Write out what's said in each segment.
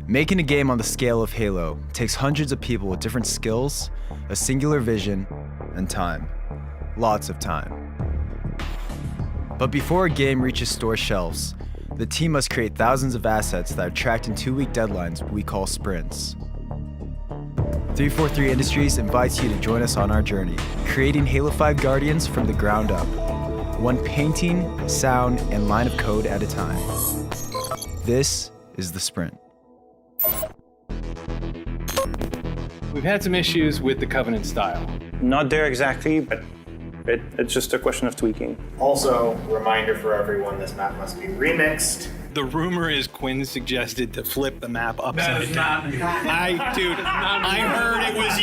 Making a game on the scale of Halo takes hundreds of people with different skills, a singular vision, and time. Lots of time. But before a game reaches store shelves, the team must create thousands of assets that are tracked in 2-week deadlines we call sprints. 343 Industries invites you to join us on our journey, creating Halo 5 Guardians from the ground up, one painting, sound, and line of code at a time. This is the sprint. We've had some issues with the Covenant style. Not there exactly, but it's just a question of tweaking. Also, reminder for everyone, this map must be remixed. The rumor is Quinn suggested to flip the map upside down. Not me. I heard it was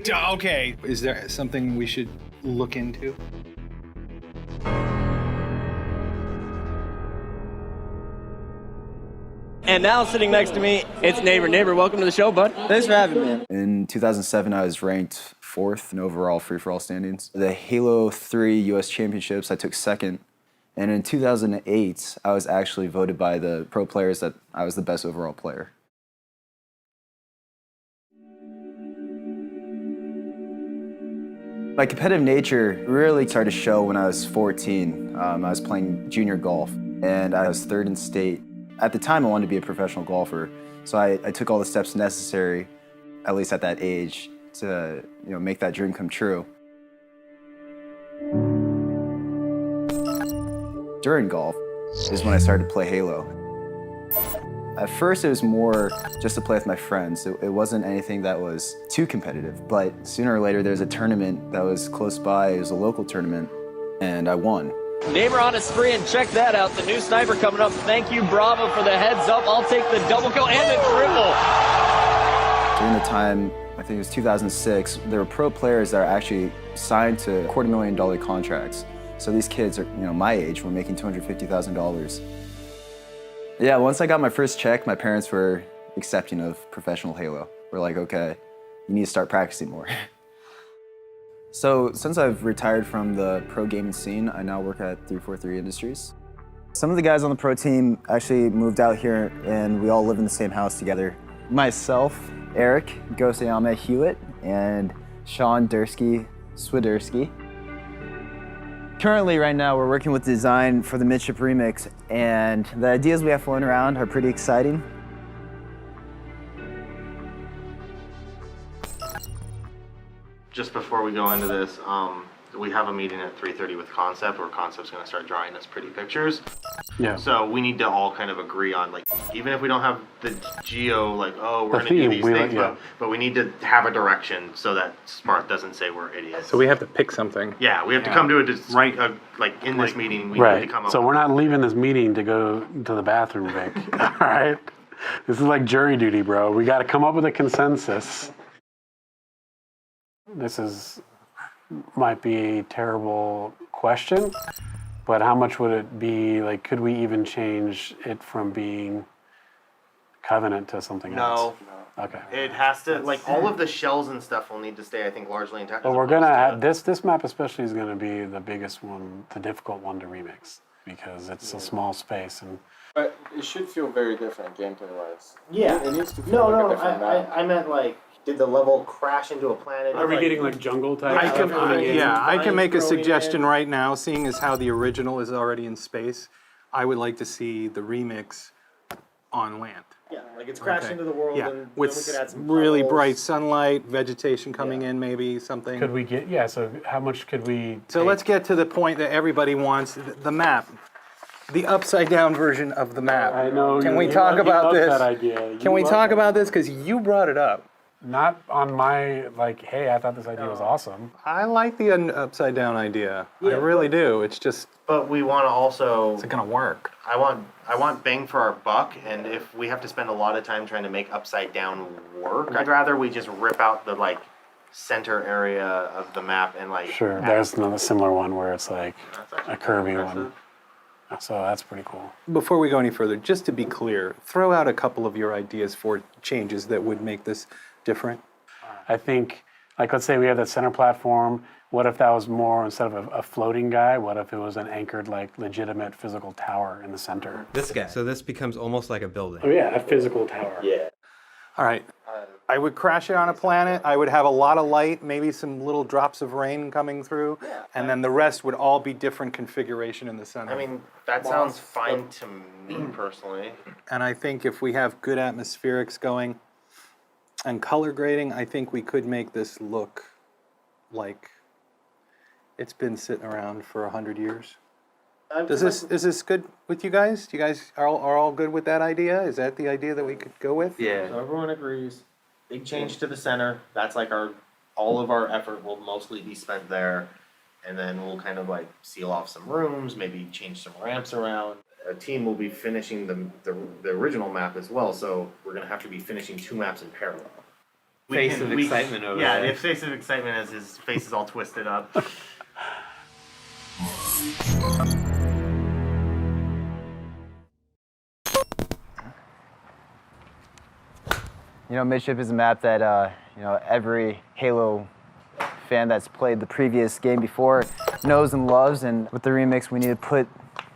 you. Okay. Is there something we should look into? And now sitting next to me, it's Neighbor. Neighbor, welcome to the show, bud. Thanks for having me, man. In 2007, I was ranked 4th in overall free-for-all standings. The Halo 3 US Championships, I took 2nd. And in 2008, I was actually voted by the pro players that I was the best overall player. My competitive nature really started to show when I was 14. I was playing junior golf, and I was 3rd in state. At the time, I wanted to be a professional golfer, so I took all the steps necessary, at least at that age, to make that dream come true. During golf is when I started to play Halo. At first, it was more just to play with my friends. It wasn't anything that was too competitive, but sooner or later, there's a tournament that was close by. It was a local tournament, and I won. Neighbor on a spree, and check that out. The new sniper coming up. Thank you, Bravo, for the heads up. I'll take the double kill and the triple. During the time, I think it was 2006, there were pro players that are actually signed to $250,000 contracts. So these kids are, my age, were making $250,000. Yeah, once I got my first check, my parents were accepting of professional Halo. We're like, okay, you need to start practicing more. So since I've retired from the pro gaming scene, I now work at 343 Industries. Some of the guys on the pro team actually moved out here, and we all live in the same house together. Myself, Eric Gosayama Hewitt, and Sean Dursky Swiderski. Currently, right now, we're working with design for the Midship Remix, and the ideas we have floating around are pretty exciting. Just before we go into this, we have a meeting at 3:30 with Concept, where Concept's going to start drawing us pretty pictures. Yeah. So we need to all kind of agree on, even if we don't have the geo, we're going to do these things, but we need to have a direction so that Sparth doesn't say we're idiots. So we have to pick something. Yeah, we have to come to in this meeting, we need to come up So with we're not leaving this meeting to go to the bathroom, Vic. All right? This is like jury duty, bro. We got to come up with a consensus. This might be a terrible question, but how much would it be, could we even change it from being Covenant to something else? No. Okay. It has to, all of the shells and stuff will need to stay, I think, largely intact. But we're going to have, this map especially is going to be the biggest one, the difficult one to remix, because it's a small space. But it should feel very different gameplay-wise. Yeah. It needs to feel like a different map. I meant did the level crash into a planet? Are we getting jungle type? I can make a suggestion right now, seeing as how the original is already in space. I would like to see the remix on land. Yeah, it's crashed into the world, and then with we could add some really puddles. bright sunlight, vegetation coming in, maybe something. Could we get, so how much could we So let's get to the point that everybody wants, the map. The upside down version of the map. I know. Can we talk about this? That idea. Can we talk about this? Because you brought it up. Not on my, hey, I thought this idea was awesome. I like the upside down idea. I really do. It's just, But we want to also, is it going to work? I want bang for our buck, and if we have to spend a lot of time trying to make upside down work, I'd rather we just rip out the center area of the map and Sure, there's another similar one where it's a curvy one. So that's pretty cool. Before we go any further, just to be clear, throw out a couple of your ideas for changes that would make this different. I think Like, let's say we have that center platform. What if that was more, instead of a floating guy, what if it was an anchored, like, legitimate physical tower in the center? This guy. So this becomes almost like a building. Oh, yeah, a physical tower. Yeah. All right. I would crash it on a planet. I would have a lot of light, maybe some little drops of rain coming through, and then the rest would all be different configuration in the center. I mean, that sounds fine to me personally. And I think if we have good atmospherics going and color grading, I think we could make this look like it's been sitting around for 100 years. Is this good with you guys? Do you guys are all good with that idea? Is that the idea that we could go with? Yeah. So everyone agrees. Big change to the center. That's like all of our effort will mostly be spent there. And then we'll kind of like seal off some rooms, maybe change some ramps around. A team will be finishing the original map as well, so we're gonna have to be finishing 2 maps in parallel. Face of excitement over yeah, there. the face of excitement as his face is all twisted up. You know, Midship is a map that every Halo fan that's played the previous game before knows and loves, and with the remix we need to put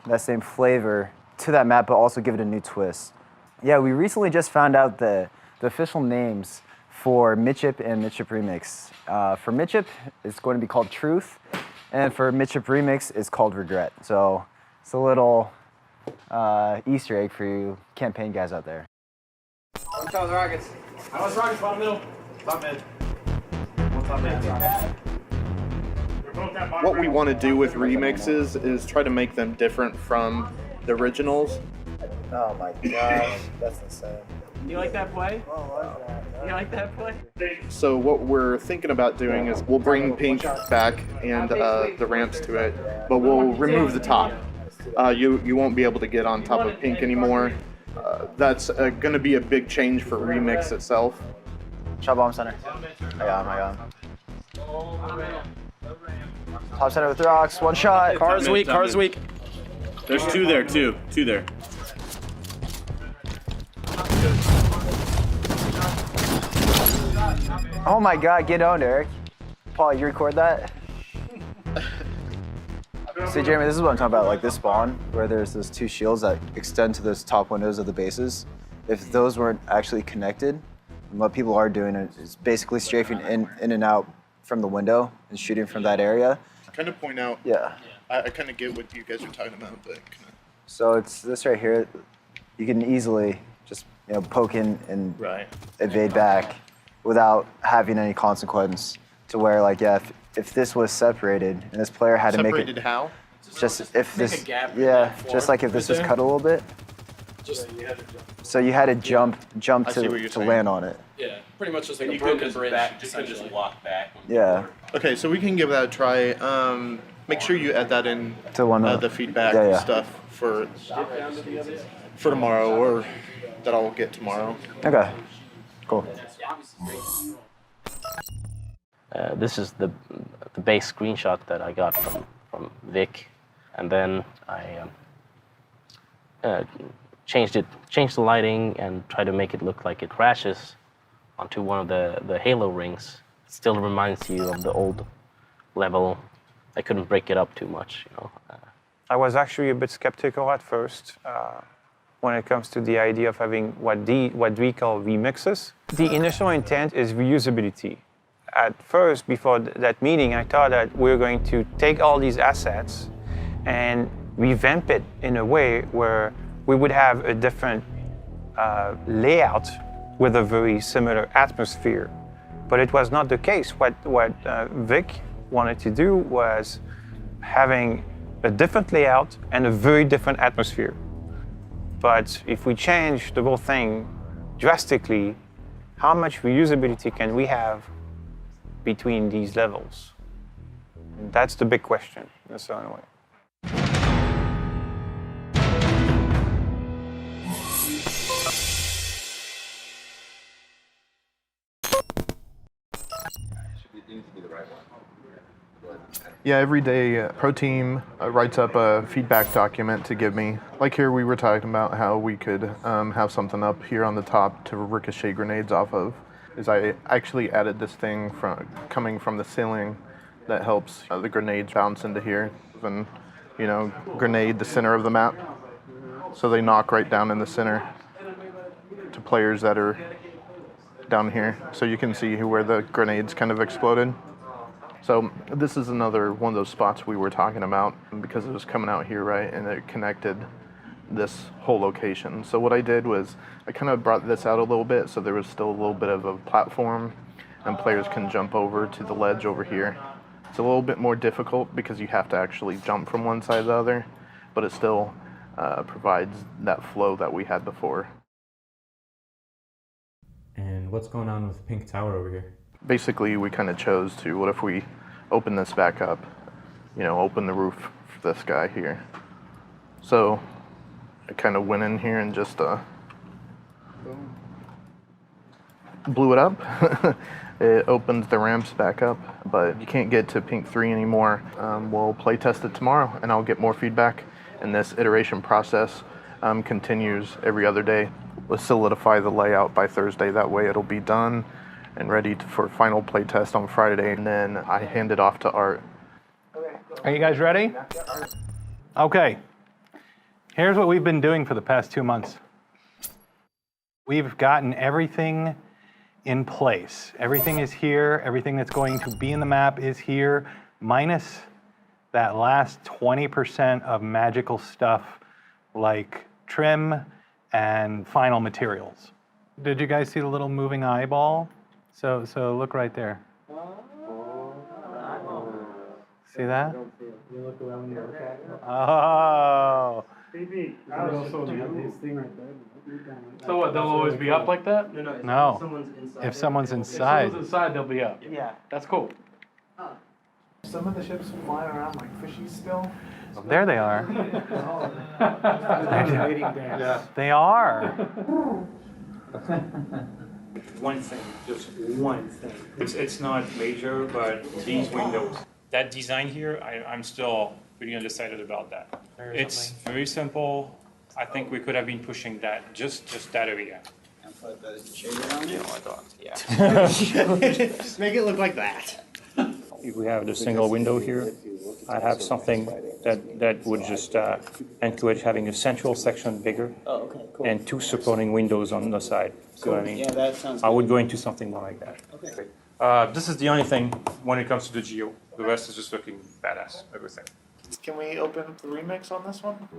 that same flavor to that map but also give it a new twist. Yeah, we recently just found out the official names for Midship and Midship Remix. For Midship, it's going to be called Truth, and for Midship Remix, it's called Regret. So it's a little Easter egg for you campaign guys out there. Rockets. I was Rockets, bottom middle. Top mid. Top mid. What we want to do with remixes is try to make them different from the originals. Oh my gosh, that's insane. You like that play? You like that play? So what we're thinking about doing is we'll bring Pink back and the ramps to it, but we'll remove the top. You won't be able to get on top of Pink anymore. That's going to be a big change for Remix itself. Shot bomb center. I got him. Top center with rocks, one shot. Car's weak, car's weak. There's 2 there, 2 there. Oh my god, get owned, Eric. Paul, you record that? See, Jeremy, this is what I'm talking about, like this spawn, where there's those 2 shields that extend to those top windows of the bases. If those weren't actually connected, what people are doing is basically strafing in and out from the window and shooting from that area. Kind of point out. Yeah. I kind of get what you guys are talking about, but. So it's this right here. You can easily just poke in and evade back without having any consequence. To where if this was separated and this player had to make it. Separated how? Just if this. Yeah, just like if this was cut a little bit. So you had to jump to land on it. Yeah, pretty much just like a broken bridge. Just walk back. Yeah. Okay, so we can give that a try. Make sure you add that in To one the feedback stuff for tomorrow, or that I'll get tomorrow. Okay. Cool. This is the base screenshot that I got from Vic, and then I changed the lighting and tried to make it look like it crashes onto one of the Halo rings. It still reminds you of the old level. I couldn't break it up too much, I was actually a bit skeptical at first when it comes to the idea of having what we call remixes. The initial intent is reusability. At first, before that meeting, I thought that we were going to take all these assets and revamp it in a way where we would have a different layout with a very similar atmosphere. But it was not the case. What Vic wanted to do was having a different layout and a very different atmosphere. But if we change the whole thing drastically, how much reusability can we have between these levels? That's the big question. That's the only way. Yeah, every day Pro Team writes up a feedback document to give me. Like here we were talking about how we could have something up here on the top to ricochet grenades off of. is I actually added this thing coming from the ceiling that helps the grenades bounce into here and, grenade the center of the map. So they knock right down in the center to players that are down here. So you can see where the grenades kind of exploded. So this is another one of those spots we were talking about because it was coming out here, right? And it connected this whole location. So what I did was I kind of brought this out a little bit so there was still a little bit of a platform and players can jump over to the ledge over here. It's a little bit more difficult because you have to actually jump from one side to the other, but it still provides that flow that we had before. And what's going on with Pink Tower over here? Basically, we kind of chose to, what if we open this back up, open the roof for this guy here. So I kind of went in here and just blew it up. It opened the ramps back up, but you can't get to Pink 3 anymore. We'll play test it tomorrow and I'll get more feedback. And this iteration process continues every other day. We'll solidify the layout by Thursday. That way it'll be done and ready for final play test on Friday. And then I hand it off to Art. Are you guys ready? Okay. Here's what we've been doing for the past 2 months. We've gotten everything in place. Everything is here. Everything that's going to be in the map is here, minus that last 20% of magical stuff like trim and final materials. Did you guys see the little moving eyeball? So look right there. See that? Oh. So what, they'll always be up like that? No. If someone's inside. If someone's inside, they'll be up. Yeah. That's cool. Some of the ships fly around like fishies still. There they are. Yeah. They are. One thing, just one thing. It's not major, but these windows. That design here, I'm still pretty undecided about that. It's very simple. I think we could have been pushing that, just that area. And put the shade around it? Oh my God, yeah. Just make it look like that. If we have the single window here, I have something that would just encourage having a central section bigger and two supporting windows on the side. So I mean, Yeah, that sounds I would good. go into something more like that. Okay. This is the only thing when it comes to the geo. The rest is just looking badass, everything. Can we open up the remix on this one?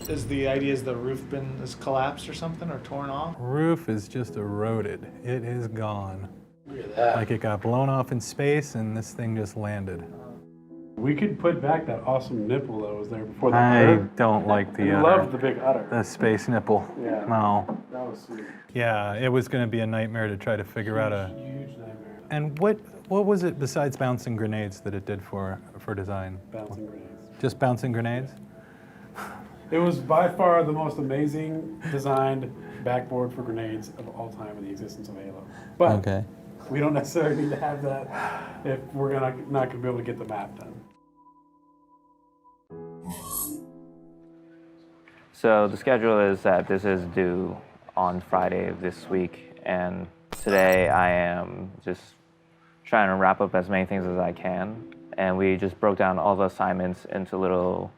Is the idea the roof is collapsed or something or torn off? Roof is just eroded. It is gone. Look at that. Like it got blown off in space and this thing just landed. We could put back that awesome nipple that was there before the I udder. don't like the I udder. love the big udder. The space nipple. Yeah. No. That was sweet. Yeah, it was going to be a nightmare to try to figure out a. Huge nightmare. And what was it besides bouncing grenades that it did for design? Bouncing grenades. Just bouncing grenades? It was by far the most amazing designed backboard for grenades of all time in the existence of Halo. But Okay. we don't necessarily need to have that if we're not going to be able to get the map done. So the schedule is that this is due on Friday of this week, and today I am just trying to wrap up as many things as I can. And we just broke down all the assignments into little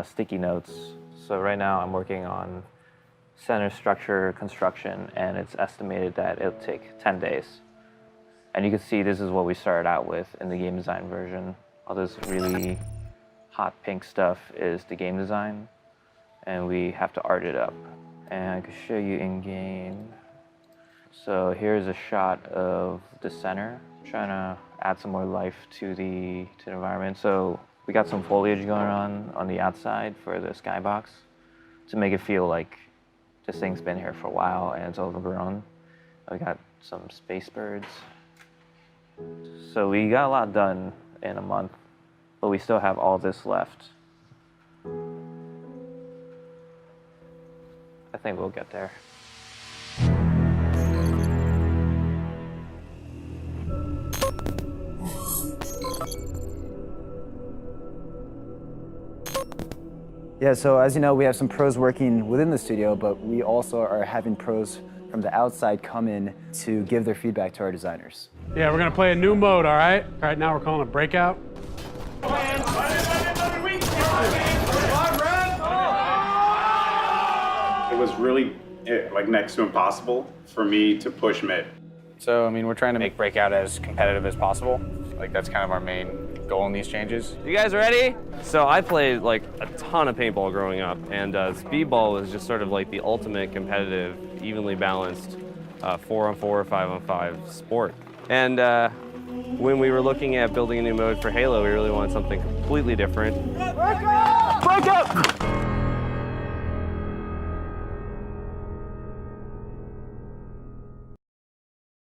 sticky notes. So right now I'm working on center structure construction, and it's estimated that it'll take 10 days. And you can see this is what we started out with in the game design version. All this really hot pink stuff is the game design, and we have to art it up. And I can show you in game. So here's a shot of the center, trying to add some more life to the environment. So we got some foliage going on the outside for the skybox to make it feel like this thing's been here for a while and it's overgrown. We got some space birds. So we got a lot done in a month, but we still have all this left. I think we'll get there. Yeah, so as you know, we have some pros working within the studio, but we also are having pros from the outside come in to give their feedback to our designers. Yeah, we're gonna play a new mode, all right? All right, now we're calling it Breakout. It was really like next to impossible for me to push mid. So, I mean, we're trying to make Breakout as competitive as possible. Like, that's kind of our main goal in these changes. You guys ready? So I played like a ton of paintball growing up, and speedball was just sort of like the ultimate competitive, evenly balanced 4-on-4 or 5-on-5 sport. And when we were looking at building a new mode for Halo, we really wanted something completely different. Break up!